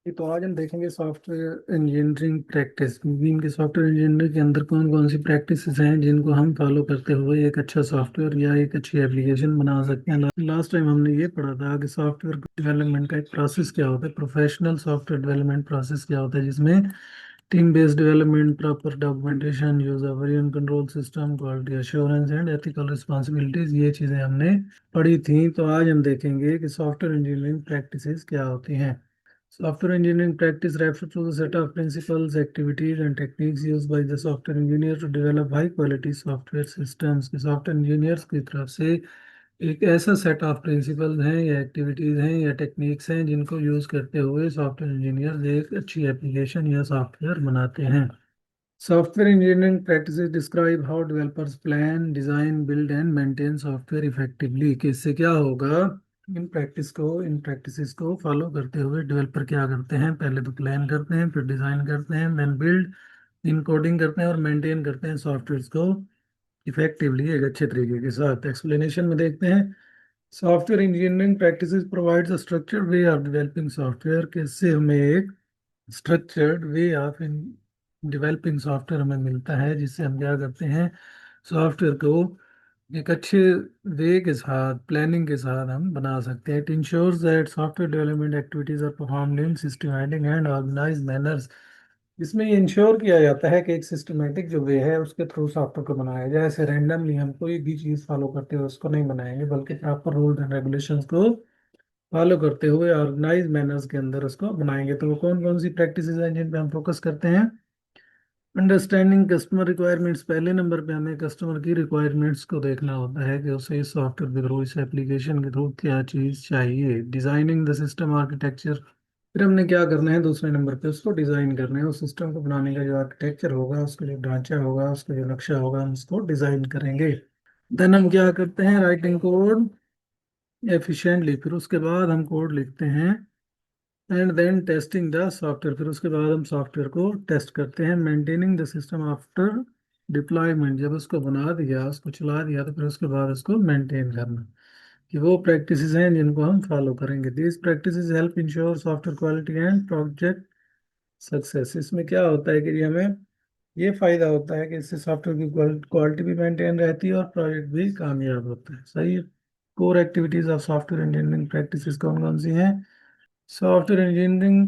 तो आज हम देखेंगे सॉफ्टवेयर इंजीनियरिंग प्रैक्टिस। बीम के सॉफ्टवेयर इंजीनियरिंग के अंदर कौन कौन सी प्रैक्टिसेस हैं जिनको हम फॉलो करते हुए एक अच्छा सॉफ्टवेयर या एक अच्छी एप्लीकेशन बना सकते हैं। लास्ट टाइम हमने ये पढ़ा था कि सॉफ्टवेयर डेवलपमेंट का एक प्रोसेस क्या होता है, प्रोफेशनल सॉफ्टवेयर डेवलपमेंट प्रोसेस क्या होता है, जिसमें team based development, proper documentation, user version control system, quality assurance and ethical responsibilities, ये चीज़ें हमने पढ़ी थी। तो आज हम देखेंगे कि सॉफ्टवेयर इंजीनियरिंग प्रैक्टिसेस क्या होती हैं। Software engineering practice refers to the set of principles, activities, and techniques used by the software engineer to develop high quality software systems। के सॉफ्टवेयर इंजीनियर्स की तरफ से एक ऐसा सेट ऑफ प्रिंसिपल्स हैं या एक्टिविटीज़ हैं या टेक्निक्स हैं जिनको यूज़ करते हुए सॉफ्टवेयर इंजीनियर्स एक अच्छी एप्लीकेशन या सॉफ्टवेयर बनाते हैं। Software engineering practices describe how developers plan, design, build and maintain software effectively। कि इससे क्या होगा, इन प्रैक्टिसेस को फॉलो करते हुए डेवलपर क्या करते हैं, पहले तो प्लान करते हैं, फिर डिजाइन करते हैं, देन बिल्ड, इन कोडिंग करते हैं और मेंटेन करते हैं सॉफ्टवेयर को इफेक्टिवली, एक अच्छे तरीके के साथ। एक्सप्लेनेशन में देखते हैं। Software engineering practices provides a structured way of developing software. कि इससे हमें एक structured way of in developing software हमें मिलता है, जिससे हम क्या करते हैं, सॉफ्टवेयर को एक अच्छे वे के साथ, प्लानिंग के साथ हम बना सकते हैं। It ensures that software development activities are performed in systematic and organised manners. इसमें ये इंश्योर किया जाता है कि एक सिस्टमेटिक जो वे है उसके थ्रू सॉफ्टवेयर को बनाया जाए। ऐसे रैंडमली हम कोई भी चीज़ फॉलो करते हुए उसको नहीं बनाएंगे, बल्कि प्रॉपर रूल्स एंड रेगुलेशंस को फॉलो करते हुए ऑर्गेनाइज मैनर्स के अंदर उसको बनाएंगे। तो वो कौन कौन सी प्रैक्टिसेस हैं जिन पे हम फोकस करते हैं। अंडरस्टैंडिंग कस्टमर रिक्वायरमेंट्स, पहले नंबर पे हमें कस्टमर की रिक्वायरमेंट्स को देखना होता है कि उसे इस सॉफ्टवेयर के थ्रू, इस एप्लीकेशन के थ्रू क्या चीज़ चाहिए। डिजाइनिंग द सिस्टम आर्किटेक्चर, फिर हमने क्या करना है, दूसरे नंबर पे उसको डिज़ाइन करना है। उस सिस्टम को बनाने का जो आर्किटेक्चर होगा, उसका जो ढांचा होगा, उसका जो नक्शा होगा, हम उसको डिज़ाइन करेंगे। देन हम क्या करते हैं, राइटिंग कोड एफिशिएंटली, फिर उसके बाद हम कोड लिखते हैं। And then testing the software, फिर उसके बाद हम सॉफ्टवेयर को टेस्ट करते हैं। Maintaining the system after deployment, जब उसको बना दिया, उसको चला दिया, तो फिर उसके बाद उसको मेंटेन करना। कि वो प्रैक्टिसेस हैं जिनको हम फॉलो करेंगे। These practices help ensure software quality and project success. इसमें क्या होता है कि ये हमें ये फायदा होता है कि इससे सॉफ्टवेयर की क्वालिटी भी मेंटेन रहती है और प्रोजेक्ट भी कामयाब होता है। सही है। Core activities of software engineering practices कौन कौन सी हैं। Software engineering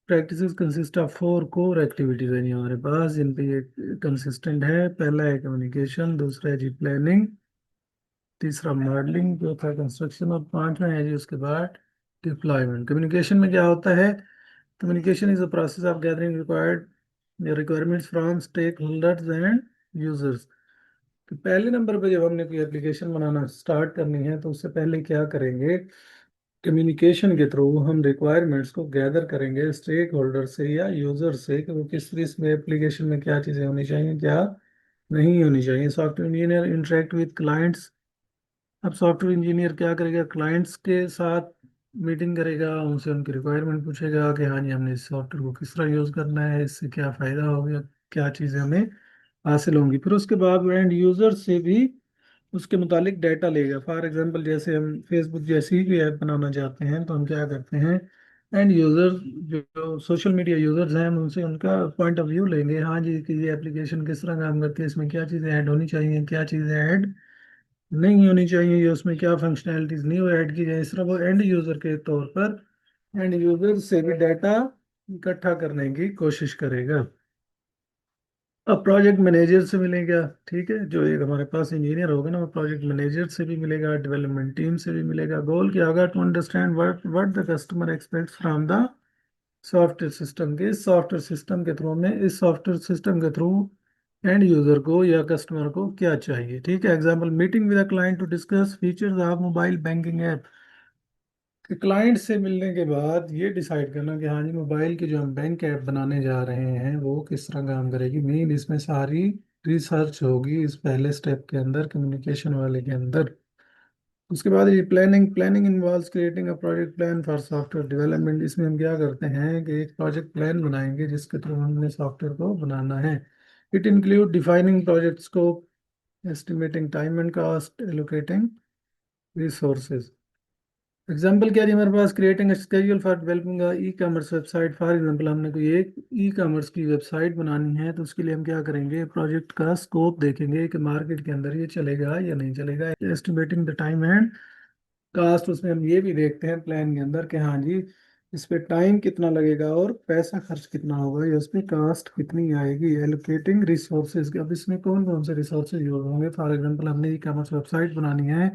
practices consist of 4 core activities है हमारे पास, जिन पे ये कंसिस्टेंट है। पहला है कम्युनिकेशन, दूसरा है जी प्लानिंग, तीसरा मॉडलिंग, चौथा कंस्ट्रक्शन और पांचवा है जी उसके बाद डिप्लॉयमेंट। कम्युनिकेशन में क्या होता है, communication is a process of gathering requirements from stakeholders and users. तो पहले नंबर पे जब हमने कोई एप्लीकेशन बनाना स्टार्ट करनी है, तो उससे पहले क्या करेंगे, कम्युनिकेशन के थ्रू हम रिक्वायरमेंट्स को गैदर करेंगे स्टेक होल्डर से या यूजर से, कि वो किस इसमें एप्लीकेशन में क्या चीज़ें होनी चाहिए, क्या नहीं होनी चाहिए। Software engineer interact with clients. अब सॉफ्टवेयर इंजीनियर क्या करेगा, क्लाइंट्स के साथ मीटिंग करेगा, उनसे उनकी रिक्वायरमेंट पूछेगा कि हाँ जी हमने इस सॉफ्टवेयर को किस तरह यूज़ करना है, इससे क्या फ़ायदा होगा, क्या चीज़ें हमें हासिल होंगी। फिर उसके बाद वो एंड यूज़र से भी उसके मुतालिक डाटा लेगा। फॉर एग्जांपल, जैसे हम फेसबुक जैसी ही ऐप बनाना चाहते हैं, तो हम क्या करते हैं, एंड यूज़र जो सोशल मीडिया यूज़र्स हैं, हम उनसे उनका पॉइंट ऑफ व्यू लेंगे। हाँ जी कि ये एप्लीकेशन किस तरह काम करती है, इसमें क्या चीज़ें ऐड होनी चाहिए, क्या चीज़ें ऐड नहीं होनी चाहिए, या उसमें क्या फंक्शनैलिटीज नहीं वो ऐड की जाए। इस तरह वो एंड यूज़र के तौर पर एंड यूज़र से भी डाटा इकट्ठा करने की कोशिश करेगा। अब प्रोजेक्ट मैनेजर से मिलेगा, ठीक है, जो एक हमारे पास इंजीनियर होगा ना, वो प्रोजेक्ट मैनेजर से भी मिलेगा, डेवलपमेंट टीम से भी मिलेगा। गोल क्या होगा, to understand what the customer expects from the software system. के इस सॉफ्टवेयर सिस्टम के थ्रू में, इस सॉफ्टवेयर सिस्टम के थ्रू एंड यूजर को या कस्टमर को क्या चाहिए। ठीक है। Example, meeting with a client to discuss features of mobile banking app. कि क्लाइंट से मिलने के बाद ये डिसाइड करना कि हाँ जी मोबाइल की जो हम बैंक ऐप बनाने जा रहे हैं वो किस तरह काम करेगी। मेन इसमें सारी रिसर्च होगी इस पहले स्टेप के अंदर, कम्युनिकेशन वाले के अंदर। उसके बाद ये planning, planning involves creating a project plan for software development. इसमें हम क्या करते हैं कि एक प्रोजेक्ट प्लान बनाएंगे जिसके थ्रू हमने सॉफ्टवेयर को बनाना है। It include defining project scope, estimating time and cost, allocating resources. Example क्या है जी हमारे पास, creating schedule for developing e commerce website. For example हमने कोई एक ई कॉमर्स की वेबसाइट बनानी है, तो उसके लिए हम क्या करेंगे, प्रोजेक्ट का स्कोप देखेंगे कि मार्केट के अंदर ये चलेगा या नहीं चलेगा। Estimating the time and cost, उसमें हम ये भी देखते हैं प्लान के अंदर कि हाँ जी इस पे टाइम कितना लगेगा और पैसा खर्च कितना होगा, या उस पे कास्ट कितनी आएगी। एलोकेटिंग रिसोर्सेज, अब इसमें कौन कौन से रिसोर्सेज यूज होंगे। फॉर एग्जांपल हमने ई कॉमर्स वेबसाइट बनानी है,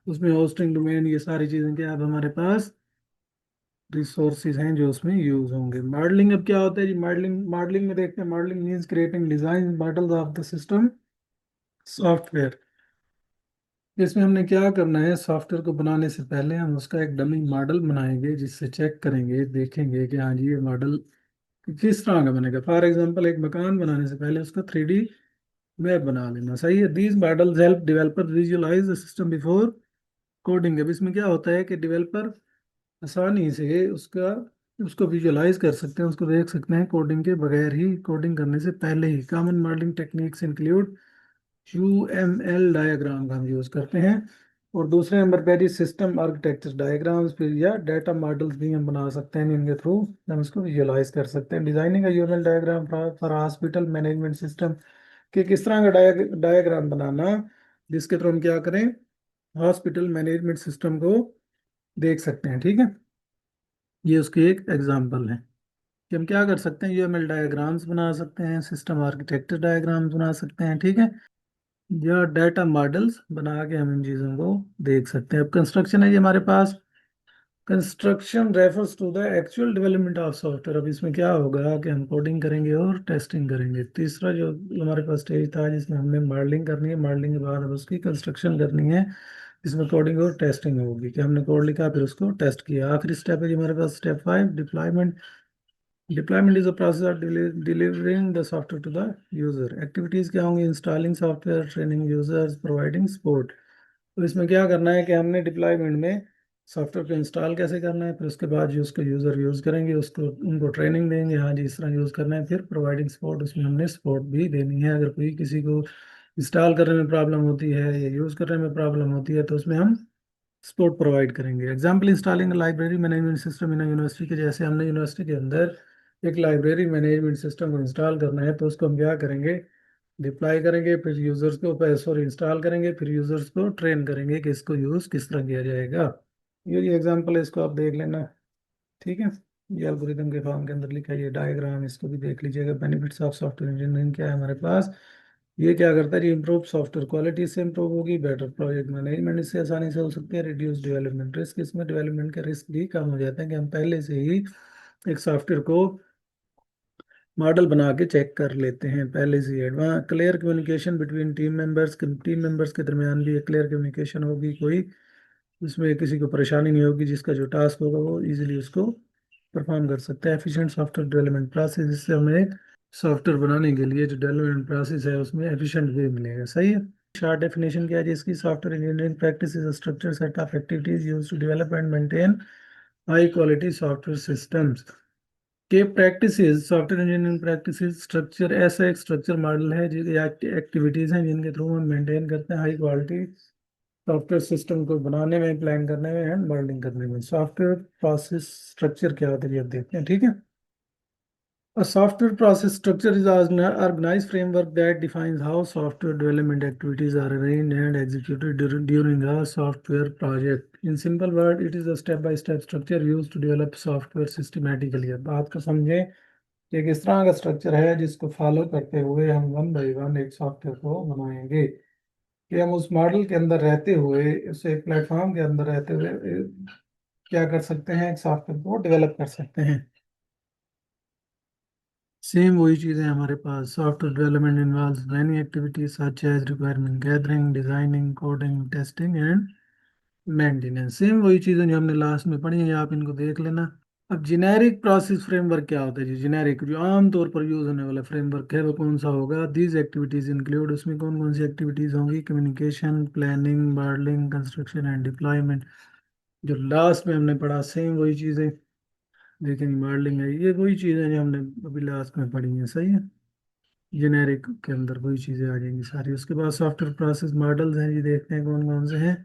उसमें होस्टिंग डोमेन ये सारी चीज़ें क्या अब हमारे पास रिसोर्सेज हैं जो उसमें यूज होंगे। मॉडलिंग अब क्या होता है जी, मॉडलिंग मॉडलिंग में देखते हैं, modelling means creating design models of the system software. इसमें हमने क्या करना है, सॉफ्टवेयर को बनाने से पहले हम उसका एक डमी मॉडल बनाएंगे, जिससे चेक करेंगे, देखेंगे कि हाँ जी ये मॉडल किस तरह का बनेगा। फॉर एग्जांपल एक मकान बनाने से पहले उसका 3D मैप बना लेना, सही है। These models help developer visualise the system before coding. अब इसमें क्या होता है कि डेवलपर आसानी से उसका उसको विजुअलाइज कर सकते हैं, उसको देख सकते हैं कोडिंग के बगैर ही, कोडिंग करने से पहले ही। Common modelling techniques include UML diagram का हम यूज़ करते हैं। और दूसरे नंबर पे जी सिस्टम आर्किटेक्चर डायग्राम्स, फिर या डाटा मॉडल्स भी हम बना सकते हैं, इनके थ्रू हम इसको विजुअलाइज कर सकते हैं। डिजाइनिंग का UML diagram for hospital management system, कि किस तरह का डायग्राम बनाना जिसके थ्रू हम क्या करें, हॉस्पिटल मैनेजमेंट सिस्टम को देख सकते हैं, ठीक है। ये उसकी एक एग्जांपल है कि हम क्या कर सकते हैं, UML डायग्राम्स बना सकते हैं, सिस्टम आर्किटेक्चर डायग्राम्स बना सकते हैं, ठीक है, या डाटा मॉडल्स बना के हम इन चीज़ों को देख सकते हैं। अब कंस्ट्रक्शन है ये हमारे पास, construction refers to the actual development of software. अब इसमें क्या होगा कि हम कोडिंग करेंगे और टेस्टिंग करेंगे। तीसरा जो हमारे पास स्टेज था जिसमें हमने मॉडलिंग करनी है, मॉडलिंग के बाद अब उसकी कंस्ट्रक्शन करनी है, जिसमें कोडिंग और टेस्टिंग होगी कि हमने कोड लिखा फिर उसको टेस्ट किया। आखिरी स्टेप है जी हमारे पास step 5, deployment. Deployment is a process of delivering the software to the user. Activities क्या होंगी, installing software, training users, providing support. तो इसमें क्या करना है कि हमने डिप्लॉयमेंट में सॉफ्टवेयर को इंस्टॉल कैसे करना है, फिर उसके बाद जो उसको यूज़र यूज़ करेंगे उसको उनको ट्रेनिंग देंगे, हाँ जी इस तरह यूज़ करना है। फिर प्रोवाइडिंग सपोर्ट, उसमें हमने सपोर्ट भी देनी है। अगर कोई किसी को इंस्टॉल करने में प्रॉब्लम होती है या यूज़ करने में प्रॉब्लम होती है तो उसमें हम सपोर्ट प्रोवाइड करेंगे। Example, installing library management system in university के, जैसे हमने यूनिवर्सिटी के अंदर एक लाइब्रेरी मैनेजमेंट सिस्टम को इंस्टॉल करना है, तो उसको हम क्या करेंगे, डिप्लॉय करेंगे, फिर यूजर्स को सॉरी इंस्टॉल करेंगे, फिर यूजर्स को ट्रेन करेंगे कि इसको यूज़ किस तरह किया जाएगा। ये एग्जाम्पल है, इसको आप देख लेना, ठीक है। ये एल्गोरिथम के फॉर्म के अंदर लिखा है, ये डायग्राम, इसको भी देख लीजिएगा। बेनिफिट्स ऑफ सॉफ्टवेयर इंजीनियरिंग क्या है हमारे पास, ये क्या करता है जी, इम्प्रूव सॉफ्टवेयर क्वालिटी, इससे इम्प्रूव होगी। बेटर प्रोजेक्ट मैनेजमेंट, इससे आसानी से हो सकती है। रिड्यूस डेवलपमेंट रिस्क, इसमें डेवलपमेंट के रिस्क भी कम हो जाते हैं कि हम पहले से ही एक सॉफ्टवेयर को मॉडल बना के चेक कर लेते हैं पहले से ही। Advance clear communication between team members के दरमियान भी एक क्लियर कम्युनिकेशन होगी, कोई उसमें किसी को परेशानी नहीं होगी, जिसका जो टास्क होगा वो इजीली उसको परफॉर्म कर सकते हैं। एफिशिएंट सॉफ्टवेयर डेवलपमेंट प्रोसेस, इससे हमें सॉफ्टवेयर बनाने के लिए जो डेवलपमेंट प्रोसेस है उसमें एफिशिएंट वे मिलेगा, सही है। शॉर्ट डेफिनेशन क्या है जी इसकी, software engineering practice is a structure set of activities used to develop and maintain high quality software systems. के practices, software engineering practices structure, ऐसा एक स्ट्रक्चर मॉडल है जो एक्टिविटीज हैं जिनके थ्रू हम मेंटेन करते हैं हाई क्वालिटी सॉफ्टवेयर सिस्टम को बनाने में, प्लान करने में एंड मॉडलिंग करने में। सॉफ्टवेयर प्रोसेस स्ट्रक्चर क्या होता है ये अब देखते हैं, ठीक है। A software process structure is an organized framework that defines how software development activities are arranged and executed during a software project. In simple word, it is a step-by-step structure used to develop software systematically. अब बात को समझें कि किस तरह का structure है जिसको फॉलो करते हुए हम वन बाई वन एक सॉफ्टवेयर को बनाएंगे, कि हम उस मॉडल के अंदर रहते हुए, उस एक प्लेटफॉर्म के अंदर रहते हुए क्या कर सकते हैं, एक सॉफ्टवेयर को डेवलप कर सकते हैं। सेम वही चीज़ें हमारे पास, software development involves many activities such as requirement gathering, designing, coding, testing and maintenance. Same वही चीज़ें जो हमने लास्ट में पढ़ी हैं, आप इनको देख लेना। अब जेनेरिक प्रोसेस फ्रेमवर्क क्या होता है जी, जेनेरिक जो आमतौर पर यूज होने वाला फ्रेमवर्क है वो कौन सा होगा, दीज एक्टिविटीज इंक्लूड, उसमें कौन कौन सी एक्टिविटीज होंगी, communication, planning, modelling, construction and deployment. जो लास्ट में हमने पढ़ा सेम वही चीज़ें, लेकिन मॉडलिंग है, ये वही चीज़ें जो हमने अभी लास्ट में पढ़ी हैं, सही है। जेनेरिक के अंदर वही चीज़ें आ जाएंगी सारी। उसके बाद सॉफ्टवेयर प्रोसेस मॉडल्स हैं जी, देखते हैं कौन कौन से हैं।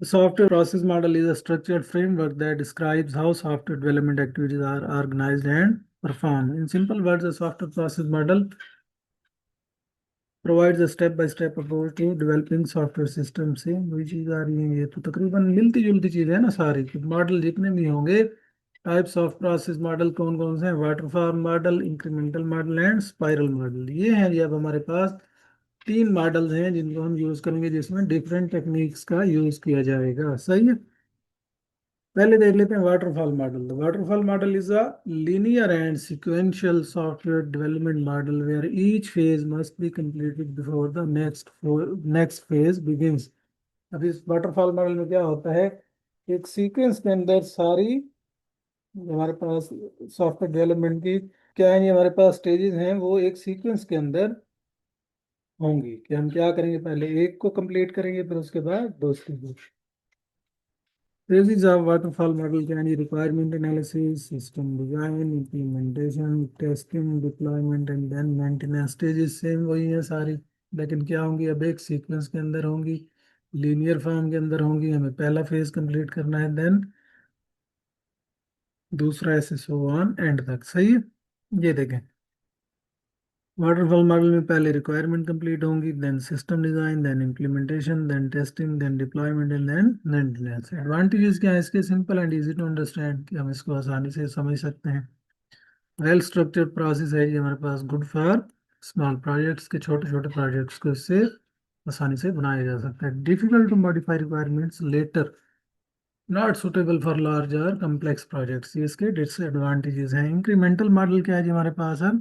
Software process model is a structured framework that describes how software development activities are organized and performed. In simple words, a software process model provides a step-by-step approach to developing software system से वही चीज आ रही है ये तो तकरीबन मिलती जुलती चीज है ना सारी मॉडल जितने भी होंगे टाइप्स ऑफ प्रोसेस मॉडल कौन कौन से हैं waterfall model incremental model and spiral model ये हैं ये अब हमारे पास तीन मॉडल्स हैं जिनको हम यूज करेंगे जिसमें डिफरेंट टेक्निक्स का यूज किया जाएगा सही है पहले देख लेते हैं waterfall model waterfall model is a linear and sequential software development model where each phase must be completed before the next phase begins अब इस वाटरफॉल मॉडल में क्या होता है एक सीक्वेंस के अंदर सारी जो हमारे पास सॉफ्टवेयर डेवलपमेंट की क्या है ये हमारे पास स्टेजेस हैं वो एक सीक्वेंस के अंदर होंगी कि हम क्या करेंगे पहले एक को कंप्लीट करेंगे फिर उसके बाद दूसरी को Phases of waterfall model can be requirement analysis, system design, implementation, testing, deployment and then maintenance stages same वही है सारी लेकिन क्या होंगी अब एक सीक्वेंस के अंदर होंगी लीनियर फॉर्म के अंदर होंगी हमें पहला फेज कंप्लीट करना है देन दूसरा ऐसे सो ऑन एंड तक सही है ये देखें वाटरफॉल मॉडल में पहले रिक्वायरमेंट कंप्लीट होंगी then system design then implementation then testing then deployment and then maintenance advantages क्या है इसके simple and easy to understand कि हम इसको आसानी से समझ सकते हैं वेल स्ट्रक्चर्ड प्रोसेस है ये हमारे पास गुड फॉर स्मॉल प्रोजेक्ट्स के छोटे छोटे प्रोजेक्ट्स को इससे आसानी से बनाया जा सकता है difficult to modify requirements later not suitable for large और कम्प्लेक्स प्रोजेक्ट्स ये इसके डिसएडवांटेजेस हैं इंक्रीमेंटल मॉडल क्या है जी हमारे पास है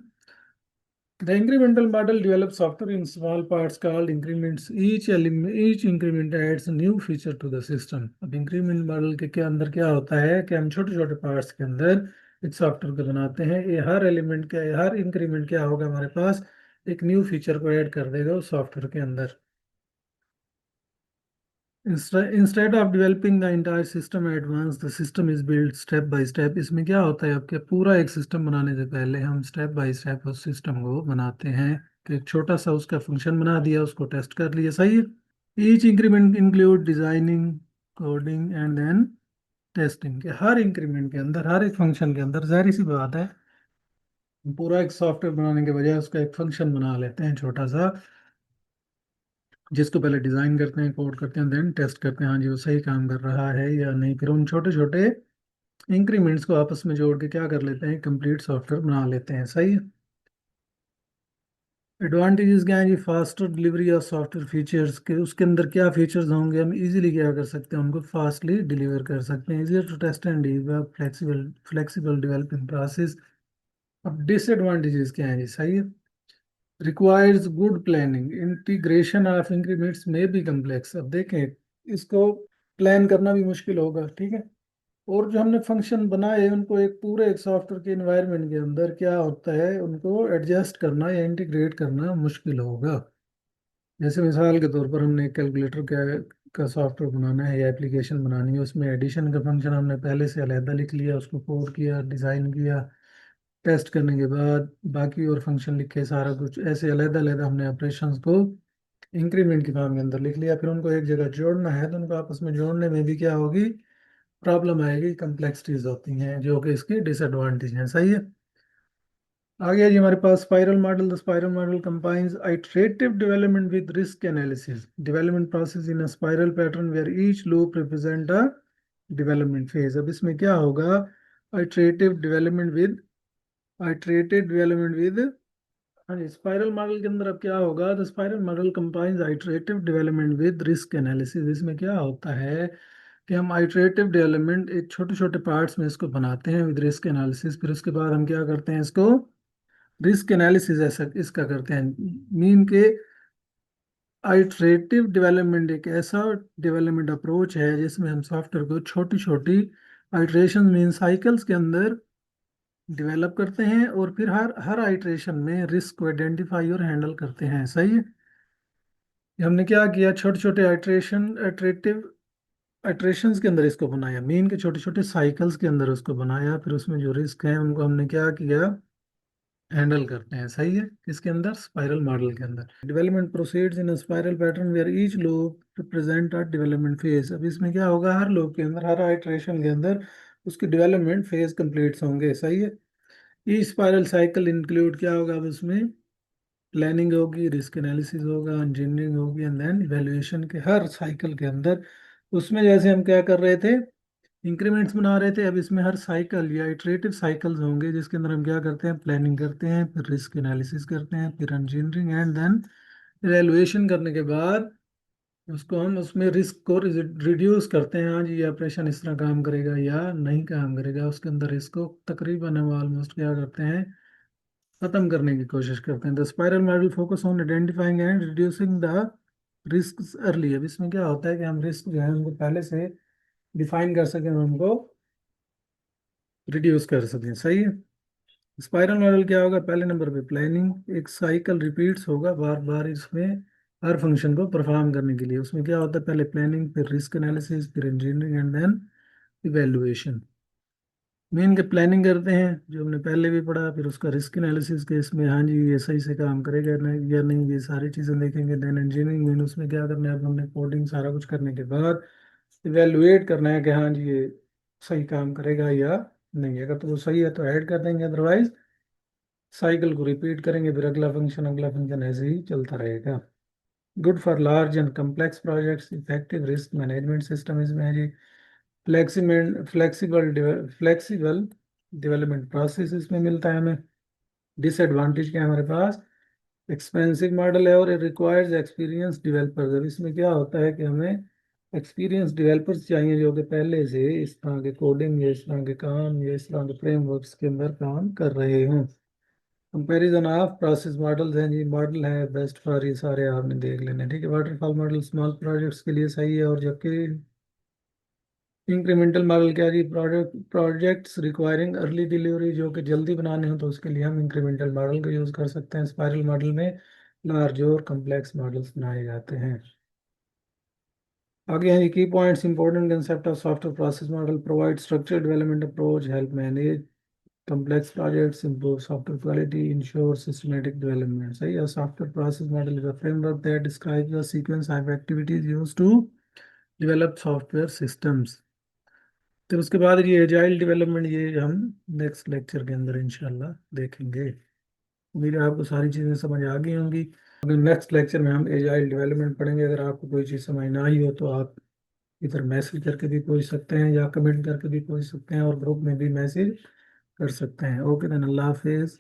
The incremental model develops software in small parts called increments. Each increment adds a new feature to the system. अब increment model के अंदर क्या होता है कि हम छोटे छोटे पार्ट्स के अंदर एक सॉफ्टवेयर को बनाते हैं ये हर एलिमेंट क्या हर इंक्रीमेंट क्या होगा हमारे पास एक न्यू फीचर को ऐड कर देगा उस सॉफ्टवेयर के अंदर Instead of developing the entire system at once, the system is built step by step. इसमें क्या होता है आपके पूरा एक सिस्टम बनाने से पहले हम स्टेप बाय स्टेप उस सिस्टम को बनाते हैं कि एक छोटा सा उसका फंक्शन बना दिया उसको टेस्ट कर लिया सही है each increment include designing coding and then testing के हर इंक्रीमेंट के अंदर हर एक फंक्शन के अंदर जाहिर सी बात है हम पूरा एक सॉफ्टवेयर बनाने के बजाय उसका एक फंक्शन बना लेते हैं छोटा सा जिसको पहले डिजाइन करते हैं कोड करते हैं देन टेस्ट करते हैं हाँ जी वो सही काम कर रहा है या नहीं फिर उन छोटे छोटे इंक्रीमेंट्स को आपस में जोड़ के क्या कर लेते हैं कंप्लीट सॉफ्टवेयर बना लेते हैं सही है एडवांटेजेस क्या है जी faster delivery of software features के उसके अंदर क्या फीचर्स होंगे हम इजीली क्या कर सकते हैं उनको फास्टली डिलीवर कर सकते हैं easier to test and debug flexible developing process अब डिसएडवांटेजेस क्या है जी सही है requires good planning integration of increments में भी कम्प्लेक्स अब देखें इसको प्लान करना भी मुश्किल होगा ठीक है और जो हमने फंक्शन बनाए उनको एक पूरे एक सॉफ्टवेयर के एनवायरनमेंट के अंदर क्या होता है उनको एडजस्ट करना या इंटीग्रेट करना मुश्किल होगा जैसे मिसाल के तौर पर हमने कैलकुलेटर का सॉफ्टवेयर बनाना है या एप्लीकेशन बनानी है उसमें एडिशन का फंक्शन हमने पहले से अलहदा लिख लिया उसको कोड किया डिज़ाइन किया टेस्ट करने के बाद बाकी और फंक्शन लिखे सारा कुछ ऐसे अलहदा अलहदा हमने ऑपरेशंस को इंक्रीमेंट के फॉर्म के अंदर लिख लिया फिर उनको एक जगह जोड़ना है तो उनको आपस में जोड़ने में भी क्या होगी प्रॉब्लम आएगी कम्प्लेक्सिटीज होती हैं जो कि इसके डिसएडवांटेज हैं सही है आगे है जी हमारे पास spiral model the spiral model combines iterative development with risk analysis development process in a spiral pattern where each loop represent a development phase अब इसमें क्या होगा iterative development with iterated development with हाँ जी स्पाइरल मॉडल के अंदर अब क्या होगा the spiral model combines iterative development with risk analysis इसमें क्या होता है कि हम आइटरेटिव डेवलपमेंट एक छोटे छोटे पार्ट्स में इसको बनाते हैं विद रिस्क एनालिसिस फिर उसके बाद हम क्या करते हैं इसको रिस्क एनालिसिस ऐसा इसका करते हैं मीन के आइटरेटिव डेवलपमेंट एक ऐसा डेवलपमेंट अप्रोच है जिसमें हम सॉफ्टवेयर को छोटी छोटी आइटरेशन मीन साइकिल्स के अंदर डेवलप करते हैं और फिर हर हर आइटरेशन में रिस्क को आइडेंटिफाई और हैंडल करते हैं सही है हमने क्या किया छोटे छोटे आइटरेटिव आइटरेशंस के अंदर इसको बनाया मीन के छोटे छोटे साइकिल्स के अंदर उसको बनाया फिर उसमें जो रिस्क है उनको हमने क्या किया हैंडल करते हैं। सही है, किसके अंदर, स्पाइरल मॉडल के अंदर। Development proceeds in spiral pattern where each loop represent a development phase. अब इसमें क्या होगा, हर लूप के अंदर, हर आइटरेशन के अंदर उसकी डेवलपमेंट फेज कंप्लीट होंगे। सही है। ई स्पाइरल साइकिल इंक्लूड क्या होगा, अब उसमें प्लानिंग होगी, रिस्क एनालिसिस होगा, इंजीनियरिंग होगी एंड देन इवेल्युएशन के हर साइकिल के अंदर। उसमें जैसे हम क्या कर रहे थे, इंक्रीमेंट्स बना रहे थे, अब इसमें हर साइकिल या इटरेटिव साइकिल्स होंगे जिसके अंदर हम क्या करते हैं, प्लानिंग करते हैं, फिर रिस्क एनालिसिस करते हैं, फिर इंजीनियरिंग एंड देन इवेल्युएशन करने के बाद उसको हम उसमें रिस्क को रिड्यूस करते हैं। हाँ जी, ये ऑपरेशन इस तरह काम करेगा या नहीं काम करेगा, उसके अंदर रिस्क को तकरीबन हम ऑलमोस्ट क्या करते हैं, खत्म करने की कोशिश करते हैं। The spiral model focus on identifying and reducing the risk early. अब इसमें क्या होता है कि हम रिस्क जो है उनको पहले से डिफाइन कर सकें और उनको रिड्यूस कर सकें। सही है। स्पाइरल मॉडल क्या होगा, पहले नंबर पे प्लानिंग, एक साइकिल रिपीट्स होगा बार बार इसमें हर फंक्शन को परफॉर्म करने के लिए। उसमें क्या होता है, पहले प्लानिंग, फिर रिस्क एनालिसिस, फिर engineering and then evaluation. Main के प्लानिंग करते हैं जो हमने पहले भी पढ़ा, फिर उसका रिस्क एनालिसिस के इसमें हाँ जी ये सही से काम करेगा नहीं या नहीं, ये सारी चीज़ें देखेंगे। देन इंजीनियरिंग में उसमें क्या करना है, अब हमने कोडिंग सारा कुछ करने के बाद इवेलुएट करना है कि हाँ जी ये सही काम करेगा या नहीं। अगर तो वो सही है तो ऐड कर देंगे, अदरवाइज साइकिल को रिपीट करेंगे, फिर अगला फंक्शन ऐसे ही चलता रहेगा। Good for large and complex projects, effective risk management system इसमें है जी। फ्लेक्सिबल फ्लेक्सिबल डेवलपमेंट प्रोसेस इसमें मिलता है हमें। डिसएडवांटेज क्या है हमारे पास, एक्सपेंसिव मॉडल है और रिक्वायर्स एक्सपीरियंस डेवलपर्स। अब इसमें क्या होता है कि हमें एक्सपीरियंस डेवलपर्स चाहिए जो कि पहले से इस तरह के कोडिंग या इस तरह के काम या इस तरह के फ्रेमवर्क्स के अंदर काम कर रहे हों। कंपैरिजन ऑफ प्रोसेस मॉडल्स हैं जी, मॉडल है बेस्ट फॉर, ये सारे आपने देख लेने। ठीक है, वाटरफॉल मॉडल स्मॉल प्रोजेक्ट्स के लिए सही है, और जबकि इंक्रीमेंटल मॉडल क्या जी, प्रोजेक्ट्स रिक्वायरिंग अर्ली डिलीवरी, जो कि जल्दी बनाने हो तो उसके लिए हम इंक्रीमेंटल मॉडल का यूज़ कर सकते हैं। स्पाइरल मॉडल में लार्ज और कम्प्लेक्स मॉडल्स बनाए जाते हैं। आगे हैं की points, important concept of software process model, provide structured development approach, help manage complex projects, improve software quality, ensure systematic development. सही है। Software process model is a framework that describes the sequence of activities used to develop software systems. तो उसके बाद ये agile development, ये हम next lecture के अंदर इंशाल्लाह देखेंगे। उम्मीद है आपको सारी चीज़ें समझ आ गई होंगी। अगर नेक्स्ट लेक्चर में हम एजाइल डेवलपमेंट पढ़ेंगे। अगर आपको कोई चीज़ समझ ना आई हो तो आप इधर मैसेज करके भी पूछ सकते हैं या कमेंट करके भी पूछ सकते हैं और ग्रुप में भी मैसेज कर सकते हैं। ओके देन, अल्लाह हाफिज़।